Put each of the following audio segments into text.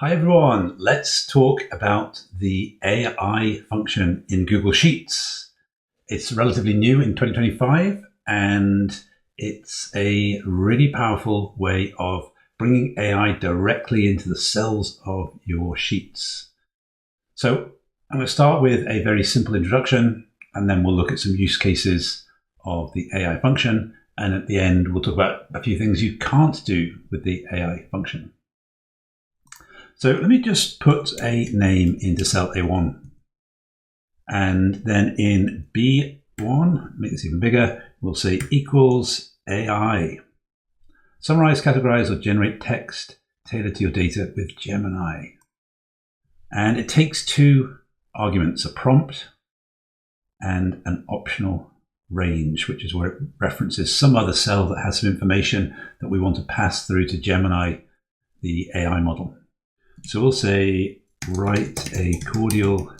Hi everyone, let's talk about the AI function in Google Sheets. It's relatively new in 2025 and it's a really powerful way of bringing AI directly into the cells of your sheets. So I'm going to start with a very simple introduction and then we'll look at some use cases of the AI function, and at the end we'll talk about a few things you can't do with the AI function. So let me just put a name into cell A1. And then in B1, make this even bigger, we'll say equals AI. Summarize, categorize, or generate text tailored to your data with Gemini. And it takes two arguments, a prompt and an optional range, which is where it references some other cell that has some information that we want to pass through to Gemini, the AI model. So we'll say, write a cordial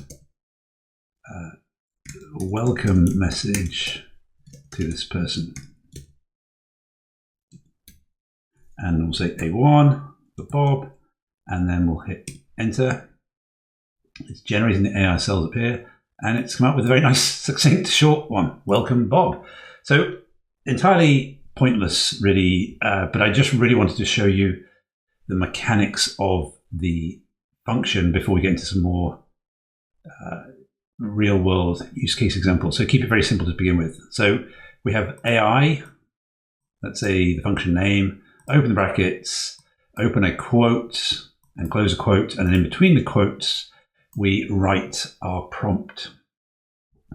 welcome message to this person. And we'll say A1 for Bob, and then we'll hit enter. It's generating the AI cells up here, and it's come up with a very nice, succinct, short one. Welcome, Bob. So entirely pointless, really, but I just really wanted to show you the mechanics of the function before we get into some more real world use case examples. So keep it very simple to begin with. So we have AI, let's say the function name, open the brackets, open a quote and close a quote, and then in between the quotes, we write our prompt.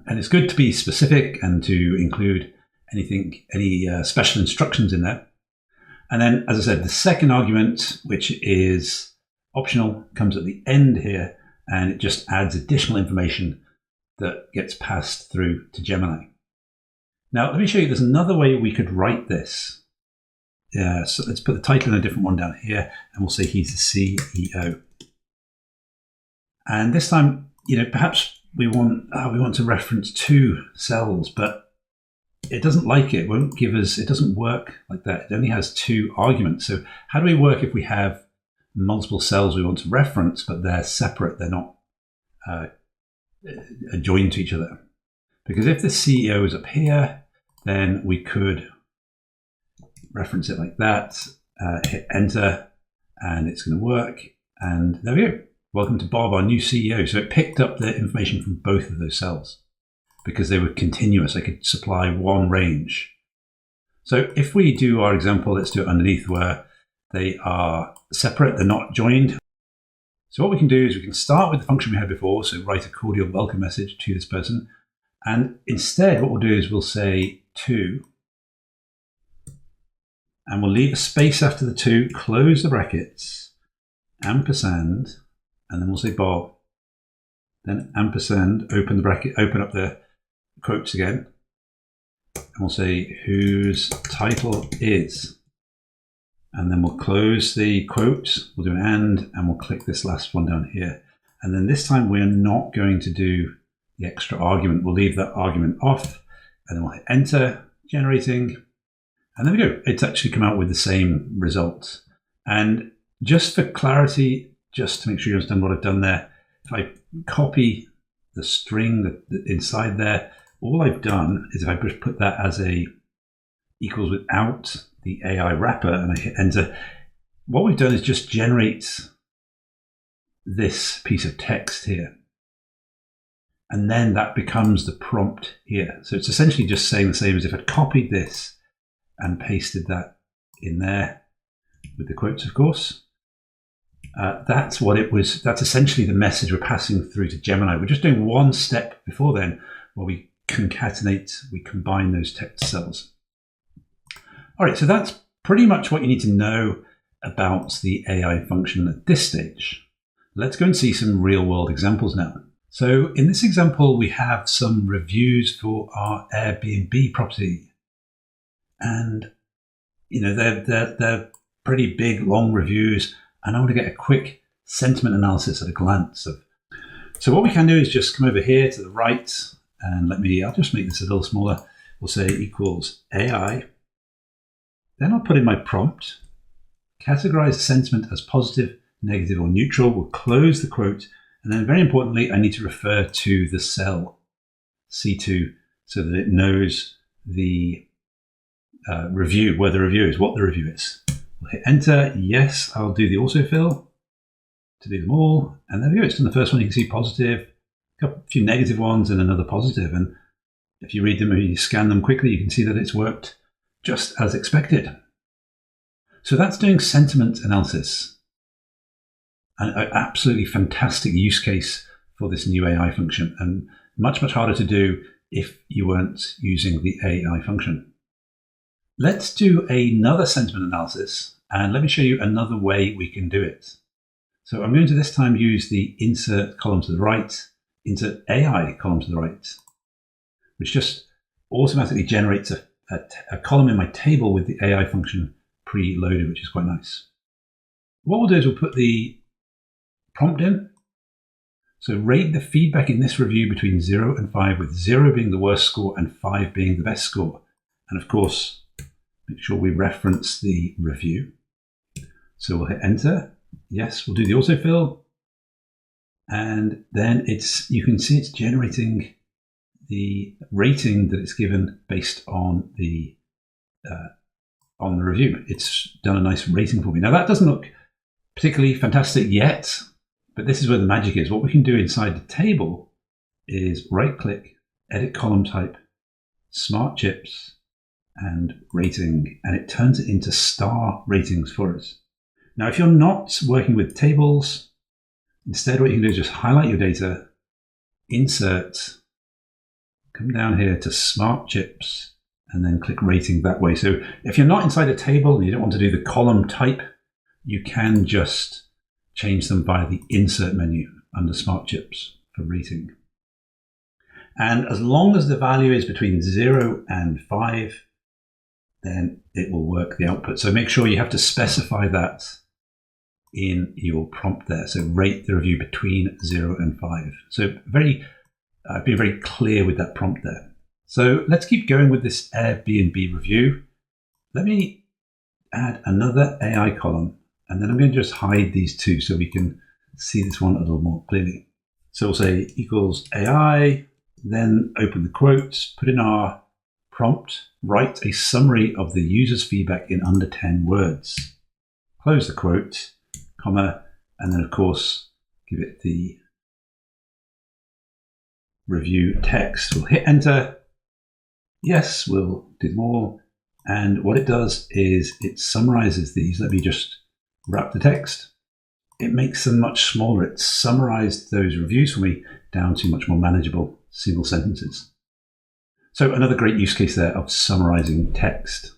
And it's good to be specific and to include any special instructions in there. And then, as I said, the second argument, which is optional, comes at the end here, and it just adds additional information that gets passed through to Gemini. Now, let me show you, there's another way we could write this. So let's put the title in a different one down here, and we'll say he's the CEO. And this time, perhaps we want to reference two cells, but it doesn't like it. It won't give us, it doesn't work like that. It only has two arguments. So how do we work if we have multiple cells we want to reference, but they're separate, they're not joined to each other? Because if the CEO is up here, then we could reference it like that, hit enter, and it's going to work. And there we go. Welcome to Bob, our new CEO. So it picked up the information from both of those cells because they were continuous. I could supply one range. So if we do our example, let's do it underneath where they are separate, they're not joined. So what we can do is we can start with the function we had before, so write a cordial welcome message to this person. And instead, what we'll do is we'll say to, and we'll leave a space after the to, close the brackets, ampersand, and then we'll say Bob, then ampersand, open the bracket, open up the quotes again, and we'll say whose title is, and then we'll close the quotes, we'll do an and we'll click this last one down here. And then this time we're not going to do the extra argument. We'll leave that argument off, and then we'll hit enter, generating, and there we go. It's actually come out with the same result. And just for clarity, just to make sure you understand what I've done there, if I copy the string that inside there, all I've done is if I just put that as a equals without the AI wrapper and I hit enter, what we've done is just generate this piece of text here. And then that becomes the prompt here. So it's essentially just saying the same as if I'd copied this and pasted that in there with the quotes, of course. That's what it was. That's essentially the message we're passing through to Gemini. We're just doing one step before then where we concatenate, we combine those text cells. All right, so that's pretty much what you need to know about the AI function at this stage. Let's go and see some real world examples now. So in this example, we have some reviews for our Airbnb property. And, they're pretty big, long reviews. And I want to get a quick sentiment analysis at a glance of. So what we can do is just come over here to the right and I'll just make this a little smaller. We'll say equals AI. Then I'll put in my prompt, categorize the sentiment as positive, negative, or neutral. We'll close the quote. And then very importantly, I need to refer to the cell C2 so that it knows the review, where the review is, what the review is. We'll hit enter. Yes, I'll do the autofill to do them all. And there we go. It's done the first one. You can see positive, a few negative ones, and another positive. And if you read them or you scan them quickly, you can see that it's worked just as expected. So that's doing sentiment analysis. An absolutely fantastic use case for this new AI function, and much, much harder to do if you weren't using the AI function. Let's do another sentiment analysis, and let me show you another way we can do it. So I'm going to this time use the insert column to the right, insert AI column to the right, which just automatically generates a column in my table with the AI function preloaded, which is quite nice. What we'll do is we'll put the prompt in. So rate the feedback in this review between 0 and 5, with 0 being the worst score and 5 being the best score. And of course, make sure we reference the review. So we'll hit enter. Yes, we'll do the autofill. And then you can see it's generating the rating that it's given based on the review. It's done a nice rating for me. Now that doesn't look particularly fantastic yet, but this is where the magic is. What we can do inside the table is right-click, edit column type, smart chips, and rating, and it turns it into star ratings for us. Now, if you're not working with tables, instead what you can do is just highlight your data, insert, come down here to smart chips, and then click rating that way. So if you're not inside a table and you don't want to do the column type, you can just change them via the insert menu under smart chips for rating. And as long as the value is between 0 and 5, then it will work the output. So make sure you have to specify that in your prompt there. So rate the review between 0 and 5. So be very clear with that prompt there. So let's keep going with this Airbnb review. Let me add another AI column, and then I'm going to just hide these two so we can see this one a little more clearly. So we'll say equals AI, then open the quotes, put in our prompt, write a summary of the user's feedback in under 10 words. Close the quote, comma, and then of course, give it the review text. We'll hit enter. Yes, we'll do them all. And what it does is it summarizes these. Let me just wrap the text. It makes them much smaller. It summarized those reviews for me down to much more manageable single sentences. So another great use case there of summarizing text.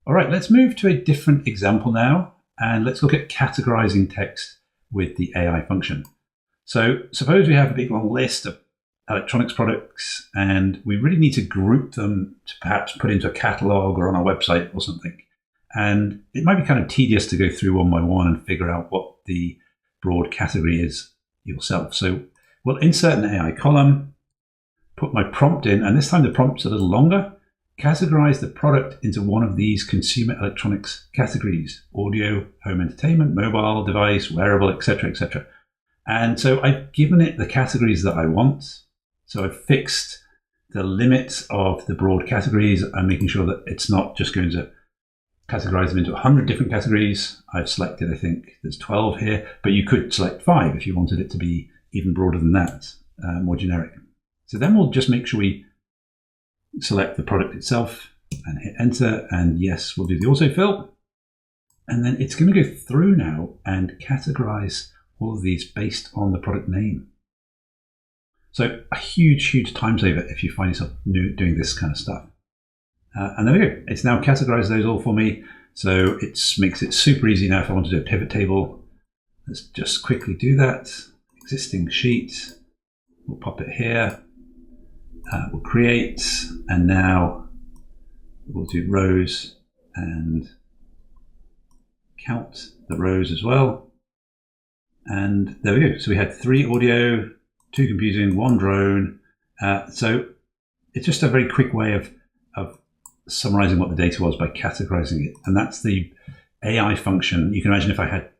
All right, let's move to a different example now, and let's look at categorizing text with the AI function. So suppose we have a big long list of electronics products, and we really need to group them to perhaps put into a catalog or on our website or something. And it might be kind of tedious to go through one by one and figure out what the broad category is yourself. So we'll insert an AI column, put my prompt in, and this time the prompt's a little longer. Categorize the product into one of these consumer electronics categories: audio, home entertainment, mobile device, wearable, etc., etc. And so I've given it the categories that I want. So I've fixed the limit of the broad categories. I'm making sure that it's not just going to categorize them into 100 different categories. I've selected, I think there's 12 here, but you could select 5 if you wanted it to be even broader than that, more generic. So then we'll just make sure we select the product itself and hit enter, and yes, we'll do the autofill. And then it's going to go through now and categorize all of these based on the product name. So a huge, huge time saver if you find yourself doing this kind of stuff. And there we go. It's now categorized those all for me. So it makes it super easy now if I want to do a pivot table. Let's just quickly do that. Existing sheet. We'll pop it here. We'll create, and now we'll do rows and count the rows as well. And there we go. So we had 3 audio, 2 computing, 1 drone. So it's just a very quick way of summarizing what the data was by categorizing it. And that's the AI function. You can imagine if I had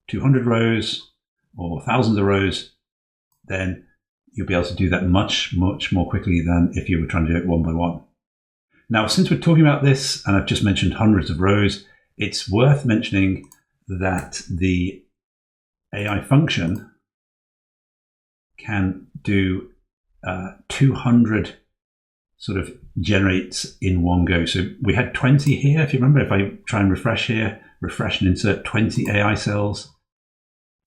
200 rows or thousands of rows, then you'll be able to do that much, much more quickly than if you were trying to do it one by one. Now, since we're talking about this, and I've just mentioned hundreds of rows, it's worth mentioning that the AI function can do 200 sort of generates in one go. So we had 20 here. If you remember, if I try and refresh here, refresh and insert 20 AI cells,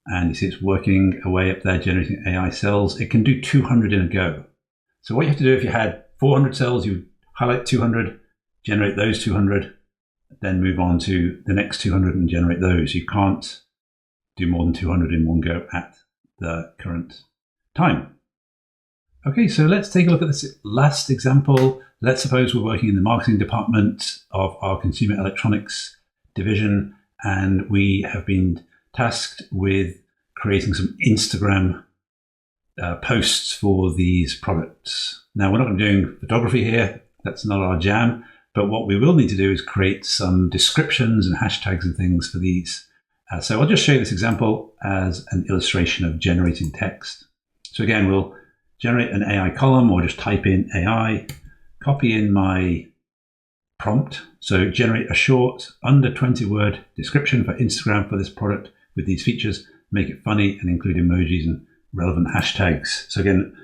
and you see it's working away up there, generating AI cells, it can do 200 in a go. So what you have to do, if you had 400 cells, you highlight 200, generate those 200, then move on to the next 200 and generate those. You can't do more than 200 in one go at the current time. Okay, so let's take a look at this last example. Let's suppose we're working in the marketing department of our consumer electronics division, and we have been tasked with creating some Instagram posts for these products. Now, we're not going to be doing photography here. That's not our jam. But what we will need to do is create some descriptions and hashtags and things for these. So I'll just show you this example as an illustration of generating text. So again, we'll generate an AI column or just type in AI, copy in my prompt. So generate a short under 20-word description for Instagram for this product with these features, make it funny and include emojis and relevant hashtags. So again,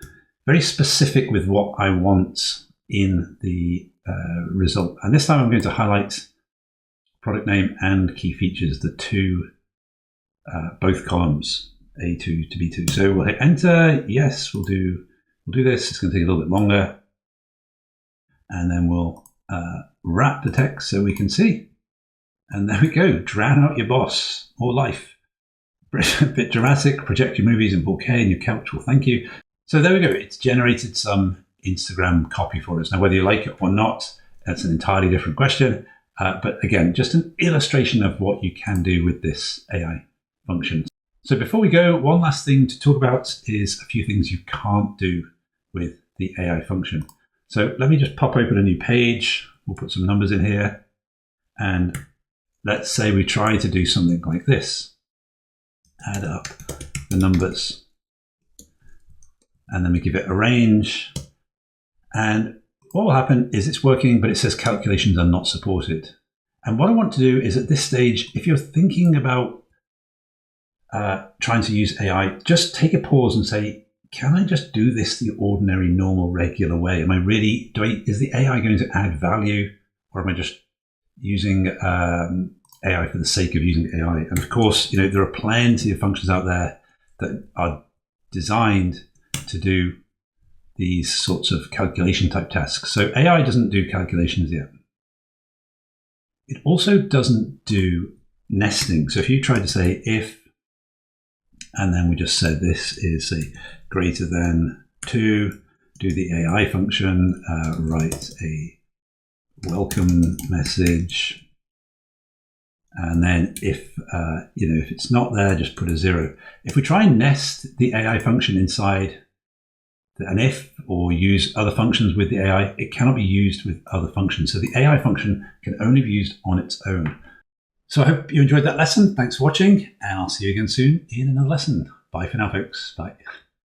very specific with what I want in the result. And this time I'm going to highlight product name and key features, the two, both columns, A2 to B2. So we'll hit enter. Yes, we'll do this. It's going to take a little bit longer. And then we'll wrap the text so we can see. And there we go. Drown out your boss or life. A bit dramatic. Project your movies in 4K and your couch will thank you. So there we go. It's generated some Instagram copy for us. Now, whether you like it or not, that's an entirely different question. But again, just an illustration of what you can do with this AI function. So before we go, one last thing to talk about is a few things you can't do with the AI function. So let me just pop open a new page. We'll put some numbers in here. And let's say we try to do something like this. Add up the numbers. And then we give it a range. And what will happen is it's working, but it says calculations are not supported. And what I want to do is at this stage, if you're thinking about trying to use AI, just take a pause and say, can I just do this the ordinary, normal, regular way? Am I really, is the AI going to add value, or am I just using AI for the sake of using AI? And of course, there are plenty of functions out there that are designed to do these sorts of calculation type tasks. So AI doesn't do calculations yet. It also doesn't do nesting. So if you try to say if, and then we just said this is say greater than 2, do the AI function, write a welcome message, and then if if it's not there, just put a 0. If we try and nest the AI function inside an if or use other functions with the AI, it cannot be used with other functions. So the AI function can only be used on its own. So I hope you enjoyed that lesson. Thanks for watching, and I'll see you again soon in another lesson. Bye for now, folks. Bye.